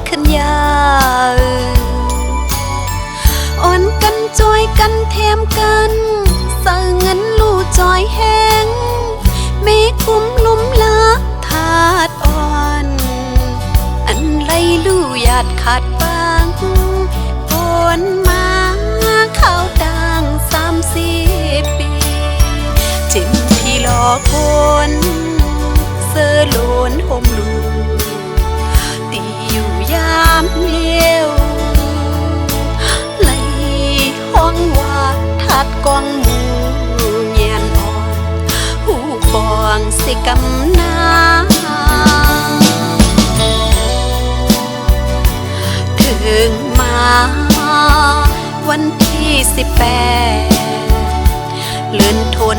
ขึ้นยาอ่อนกันจอยกันแถมกันเสื่อเงินลู่จอยแห้งเมคุ้มลุ่มลักถาดอ่อนอันไรลู่หยาดขาดบางฝนมาเข้าดัง30 ปีจิ้มที่รอคนเสื้อโลนห่มลูตีอยู่ยามเลี้ยวไหลห้องว่าทัดกองหมูเงียนอ่อนหูฟองสิกำนาถึงมาวันที่18เลื่อนทน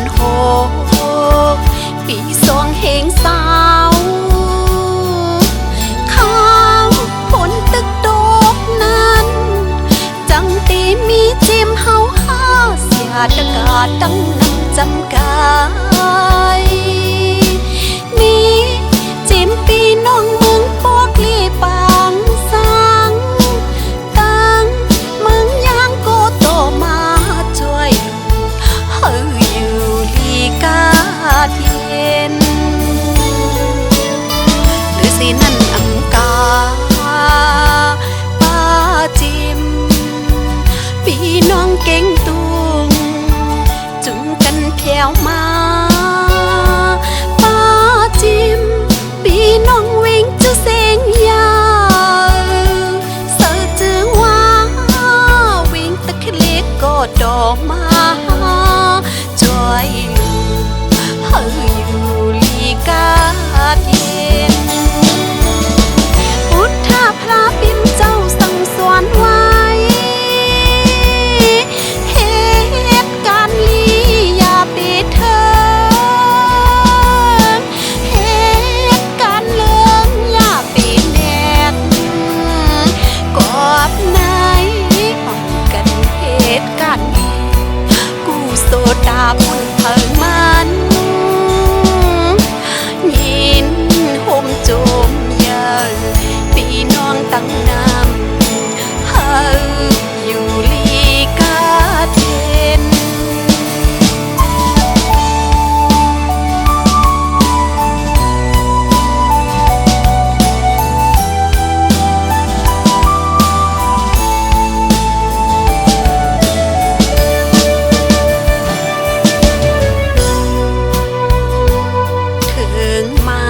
6ปี2 เหงสาวตึกโดกนั้นจังตีมีจิ้มเฮาเสียตะกาตั้งนำจำกายมีจิ้มปีน้องเมืองปอกลีปางสังตั้งเมืองยางโกโตมาช่วยเฮาอยู่ลีกาเทียนหรือสินั่นอังกาป้าจิมพี่น้องเก่งตุงจุงกันแถวมาป้าจิมพี่น้องวิ่งจุเสียงยาวเสือจือว่าวิ่งตะเคล็ดก็ดอกมาจอยเฮาอยู่ลีกาเย็นพุทธาพระปิ่นเจ้าสั่งสอนไว้เหตุการณ์ลีอย่าไปเถินเหตุการณ์เลิงอย่าไปแนกกอบไหนอ่อนกันเหตุการณ์ลีกูโซดาบุญเพิ่งมันยินห่มโจมยาพี่น้องตั้งนำเฮาอยู่ลีกาเทนถึงมา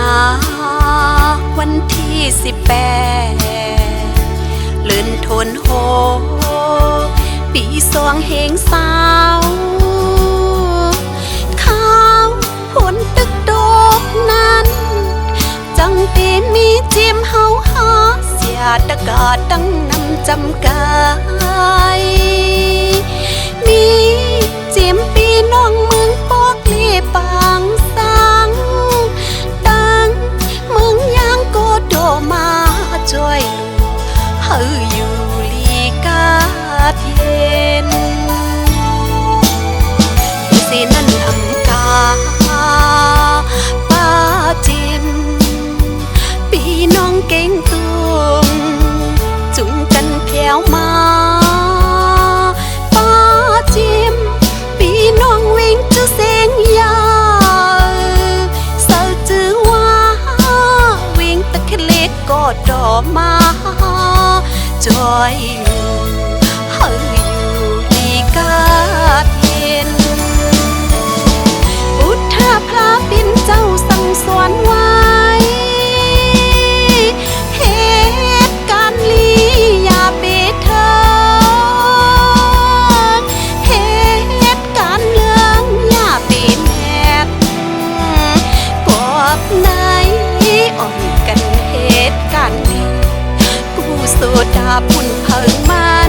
วันที่18เลื่อนทน6ปี2 เหงสาวข้าวผลตึกโดกนั้นจังตีมีจิ้มเฮาเสียตะกาตั้งนำจำกายมีจิ้มปีน้องเมืองปอกลีปางสังดังเมืองยางโกโดมาช่วยเฮาอยู่ลีกาเย็นสินั่นอังกาป้าจิมพี่น้องเก่งตุงจุงกันแถวมาป้าจิมพี่น้องวิ่งจุเสียงยาวเสือจือว่าวิ่งตะเคล็ดก็ดอกมาจอยเฮาอยู่ลีกาเย็นพุทธาพระปิ่นเจ้าสั่งสอนไว้เหตุการณ์ลีอย่าไปเถินเหตุการณ์เลื่องอย่าไปแนกกอบไหนอ่อนกันเหตุการณ์ลีกูโซดาบุญเพิ่งมัน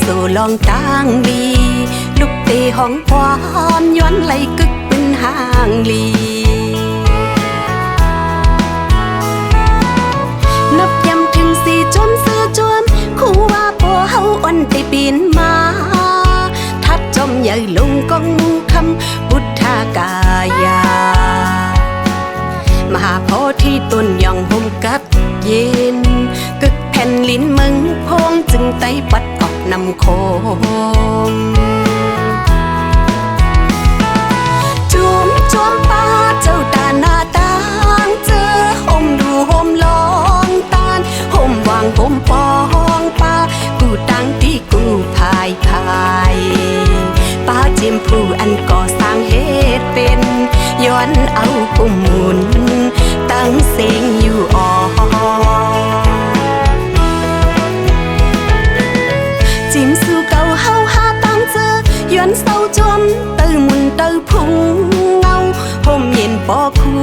โซลองตั้งลีลูกเตะห้องความย้อนไหลกึกเป็นห่างลีนับยำถึงสี่จมเสือจวมคู่ว่าปอเฮาอ่อนได้ปีนมาทัดจมใหญ่ลงกองมูคำพุทธากายามหาโพธิต้นย่องห่มกัดเย็นกึกแผ่นลิ้นมึงพงจึงไตปัดออกนำโคมจุ่มจวมป้าเจ้าตาหน้าต่างเจอห่มดูห่มลองตานห่มวางห่มปองป้ากูตั้งที่กูพายป้าจิมผู้อันก่อสร้างเหตุเป็นย้อนเอากุมหมุนตั้งเสียงอยู่จิมสู่เก่าเฮาหาตั้งเจอย้อนเศร้าจมตื้อมุนตื้อพุงเงาห่มเย็นปอคู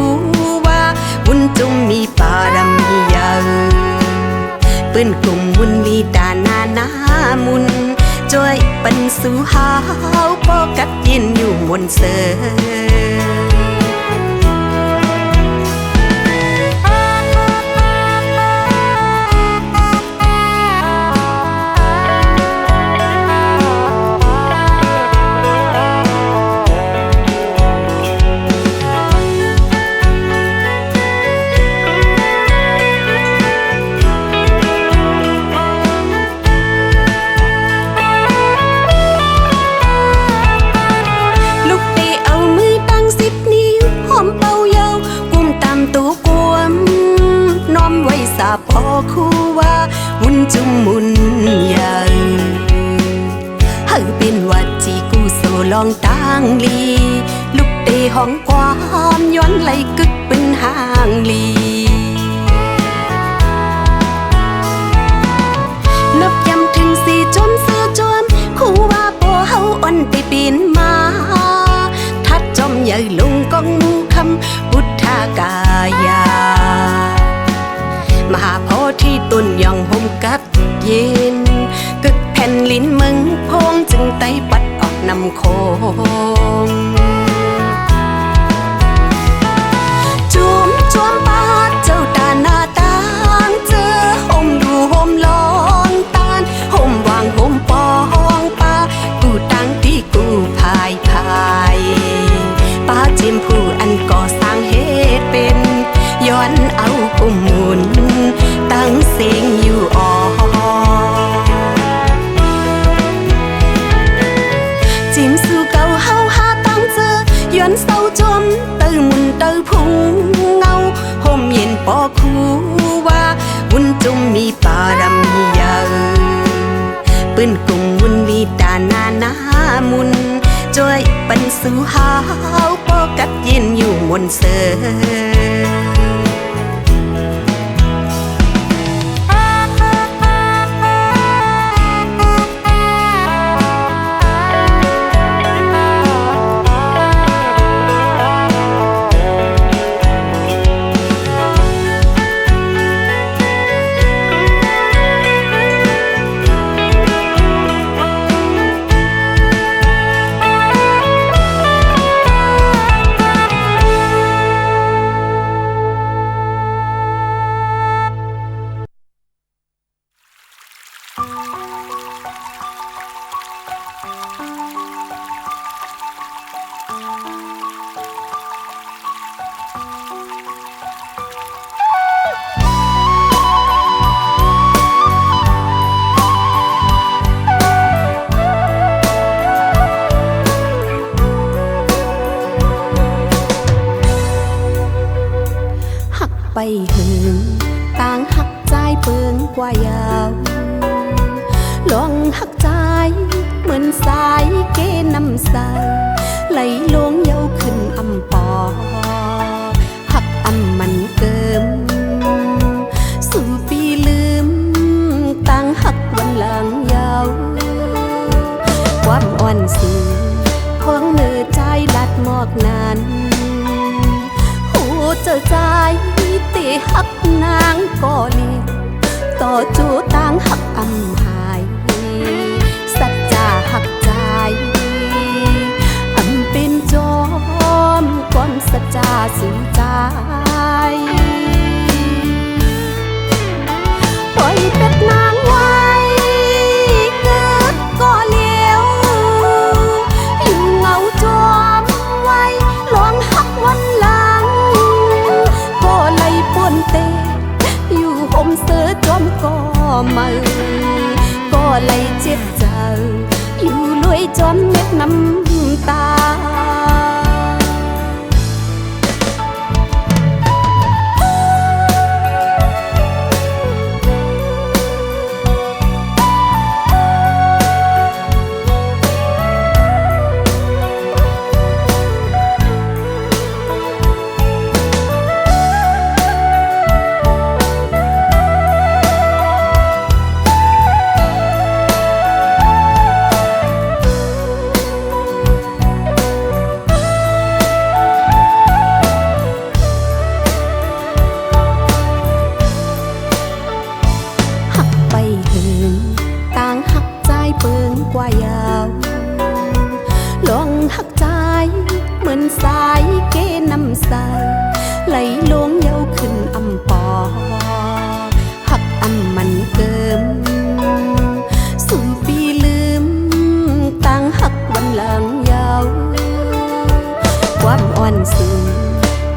ว่าบุญจุมมีปารมียาปืนกลุ่มมุนลีดานามุนจ้อยปันสู่หาวปอกัดยินอยู่มนเสอพอคู่ว่าวุนจุมมุนใหญ่เฮาเป็นวัดจีกูโซลองตั้งลีลูกเตะห้องความย้อนไหลกึกเป็นห่างลีนับยำถึงสี่จมเสือจวมคู่ว่าปอเฮาอ่อนไปปีนมาทัดจอมใหญ่ลงกองมูคำพุทธากายามหาโพธิต้นย่องห่มกัดเย็นกึกแผ่นลิ้นมึงพงจึงไตปัดออกนำโคมจุ่มจวมป้าเจ้าตาหน้าต่างเจอห่มดูห่มลองตานห่มวางห่มปองป้ากูตั้งที่กูพายป้าจิมผู้อันก่อสร้างเหตุเป็นย้อนเอากุมหมุนตั้งเสียงอยู่จิมสู่เก่าเฮาหาตั้งเจอย้อนเศร้าจมตื้อมุนตื้อพุงเงาห่มเย็นปอคูว่าบุญจุมมีปารมียาปืนกุมมุนลีดานามุนจ้อยปันสู่หาวปอกัดเย็นอยู่มนเสอไปหึงต่างหักใจเปิงกว่ายาวลองหักใจเหมือนสายเกน้ำใสไหลลงเย้าขึ้นอำปอหักอำมันเกิมสู่ปีลืมต่างหักวันหลังยาวความอ่อนสูงของเนื้อใจลัดหมอกนั้นหัวเจอใจตีหักนางก่อลีต่อจูต่างหักอำหายส มือก็เลยเจ็บใจอยู่ลวยจนเม็ดน้ำตาเปิงกว่ายาวลองหักใจเหมือนสายเกน้ำใสไหลลงเย้าขึ้นอำปอหักอำมันเกิมสู่ปีลืมต่างหักวันหลังยาวความอ่อนสูง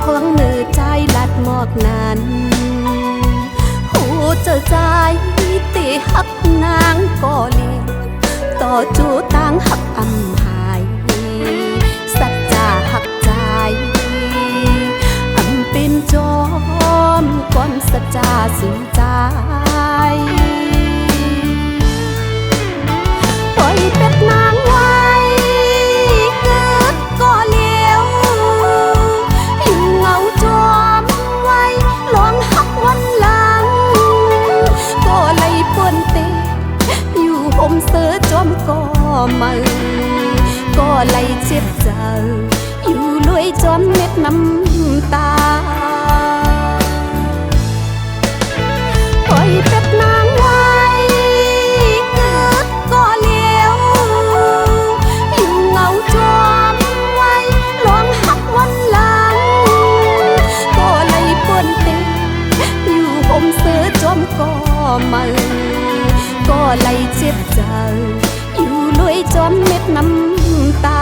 พวงมือใจลัดหมอกนั้นหูเจอใจตีหักนางก็เลีต่อจูต่างหักอำหายสัจจาหักใจอำเป็นจอมก้อนสัจจาสูญใจปล่อยเป็ดนางไว้เกิดก็เลี้ยวอยู่เงาจอมไว้ลองหักวันหลังก็เลยปนเตอยู่ผมเสือจอมก็มือก็เลยเจ็บใจอยู่ลวยจอมเม็ดน้ำตาปล่อยเป็ดนางไว้เกิดก็เลี้ยวอยู่เงาจอมไว้ลองหักวันหลังก็เลยปนเตอยู่ผมเสือจอมก็มือก็เลยเจ็บใจอยู่ลวยจอมเม็ดน้ำตา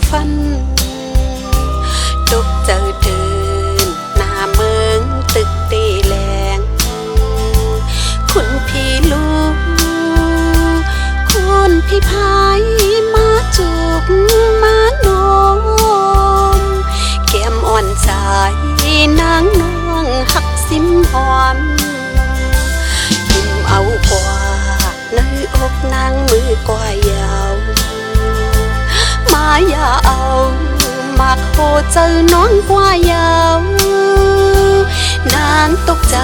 ฝันตกเจอเดินหน้าเมืองตึกตีแหลงคุณพี่ลูกคุณพี่พายมาจุกมาโนมแก้มอ่อนสายนางน้องหักซิมหอมยิ้มเอากว่าในอกนางมือกว่ายาวมาอย่าเอามาโคเจอน้องกว่ายาวนางตกใจ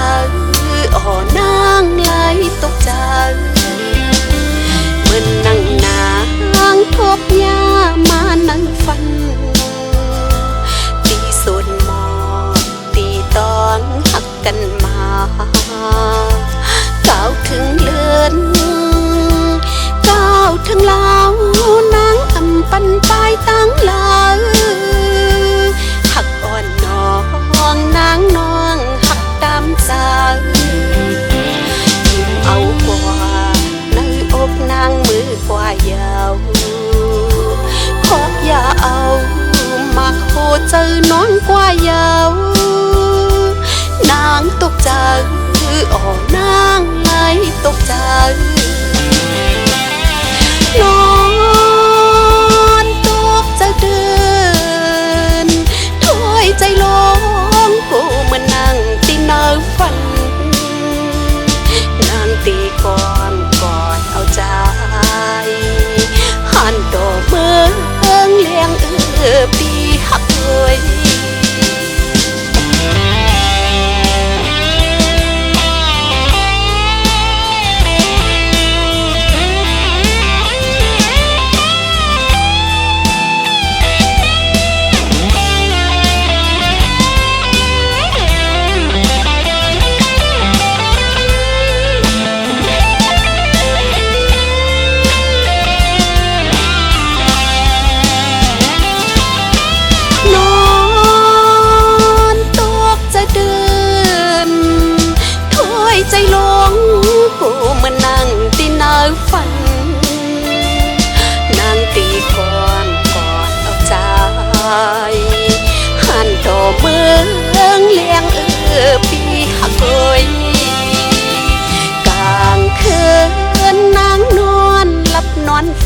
อ๋อนางไหลตกใจเหมือนนั่งนางทบยามานั่งฟันตีส่วนหมอตีตอนหักกันมาก้าวถึงเลือนก้าวถึงลาวนางอำปันปลายตั้งลาหักอ่อนน้องนางน้องหักตามใจยิ้มเอากว่าในอกนางมือกว่ายาวขอบอย่าเอามาโคเจอน้องกว่ายาวนางตกใจอ๋อนางไหลตกใจนอนตกใจเดินถอยใจลงกูมานั่งตีเนื้อฝัน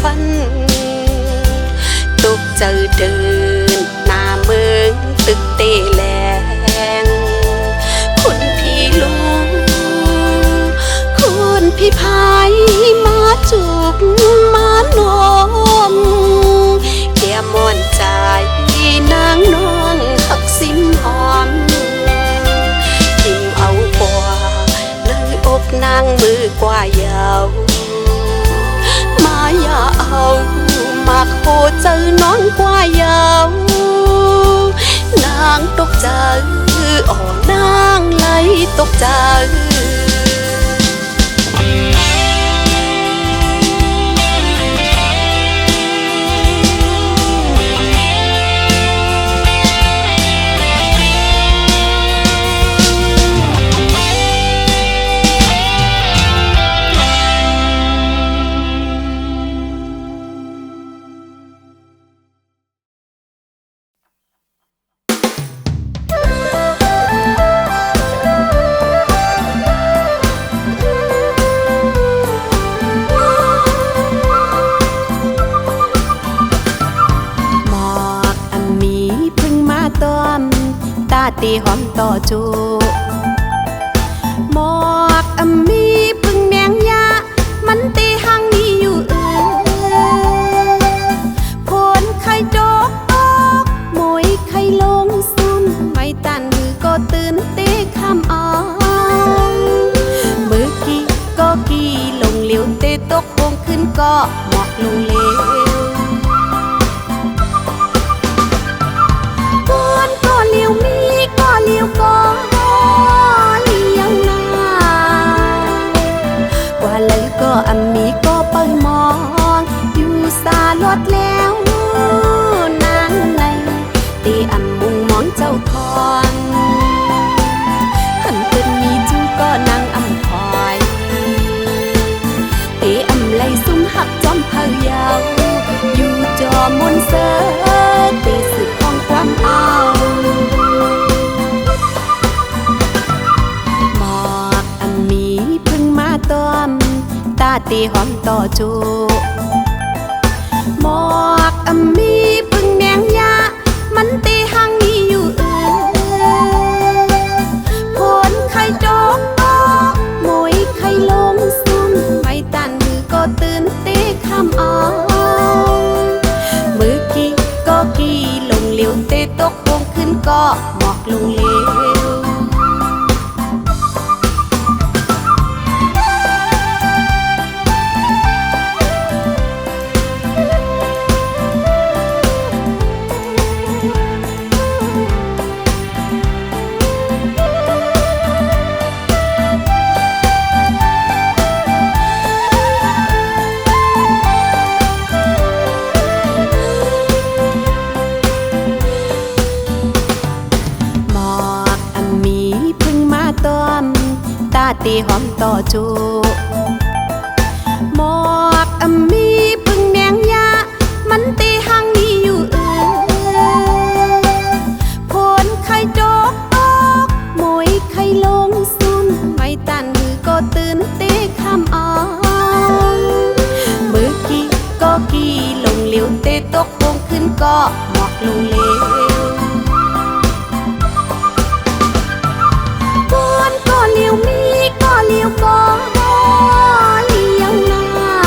ฟันตกเจอเดินหน้าเมืองตึกเตแลงคุณพี่ลุงคุณพี่พายมาจุกมานมแก้มม่อนใจนางน้องหักซิมหอมทิมเอากว่าเลยอกนางมือกว่ายาวมาอย่าเอามาโคเจอน้องกว่ายาวนางตกใจอ๋อนางไหลตกใจตีหอมต่อจูหมอกอมีพึ่งแมงยามันตีหังนี้อยู่ผลไข่ดอกมวยไข่ลงซุ่มไม่ตันมือก็ตื่นเตะคำอ่อนมือกี้ก็กี้ลงเหลียวเตะตกวงขึ้นก็หมอกลงเลวเลี้ยวมีก็เลี้ยวก็เลี้ยวหน้ากว่าเลยก็อันมีก็เปิดมองอยู่สาลดแล้วนางในตีอันมุงมองเจ้าทอนหันเป็นมีจูก็นางอำคอยตีอำไลซุ่มหักจอมเผายาวอยู่จอมนเสอตีสึกของความเอาตาตีหอมต่อจูหมอกอมีพึ่งแมงยามันตีหังนี้อยู่ผลไข่ดอกมวยไข่ลงซุ่มไม่ตันมือก็ตื่นเตะคำอ่อนมือกี้ก็กี้ลงเหลียวเตะตกวงขึ้นก็หมอกลงเลวตีหอมต่อจูหมอกอมีพึ่งแมงยามันตีหังนี้อยู่ผลไข่ดอกมวยไข่ลงซุ่มไม่ตันมือก็ตื่นเตะคำอ่อนมือกี้ก็กี้ลงเหลียวเตะตกวงขึ้นก็หมอกลงเลวก็เลี้ยวมีก็เลี้ยวก็เลี้ยวหน้า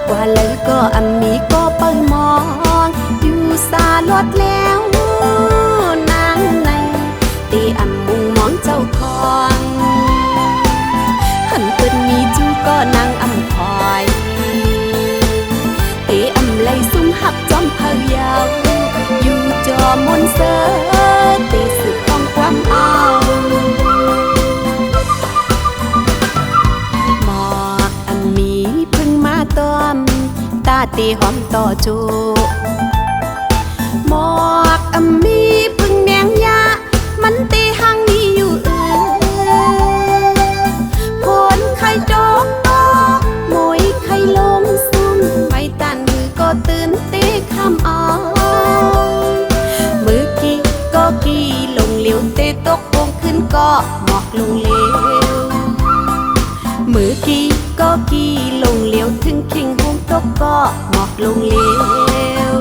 กว่าเลยก็อันมีก็เปิดมองอยู่สาลดแล้วนางในตีอันมุงมองเจ้าทองหันเป็นมีจูก็นางอำคอยตีอำไลซุ่มหักจอมเผายาวอยู่จอมนเสอตีสึกของความเอาตาตีหอมต่อจูหมอกอมีพึ่งแมงยามันตีหังนี้อยู่ผลไข่ดอกมวยไข่ลงซุ่มไม่ตันมือก็ตื่นเตะคำอ่อนมือกี้ก็กี้ลงเหลียวเตะตกวงขึ้นก็หมอกลงเลวมือกี้ก็กี้ลงเหลียวถึงคิง กก็หมอกลงเลว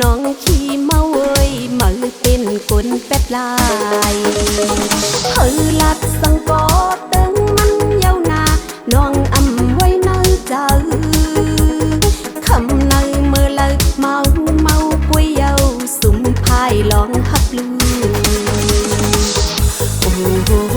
น้องขี้เมาเอ้ยมือเป็นคนเป็ดลายลักสังกอตึงมันเยาวนาน้องอำไว้ในใจคำในเมื่อเลิกเมาปุยเยาสุ่มพายลองหักลือโอ้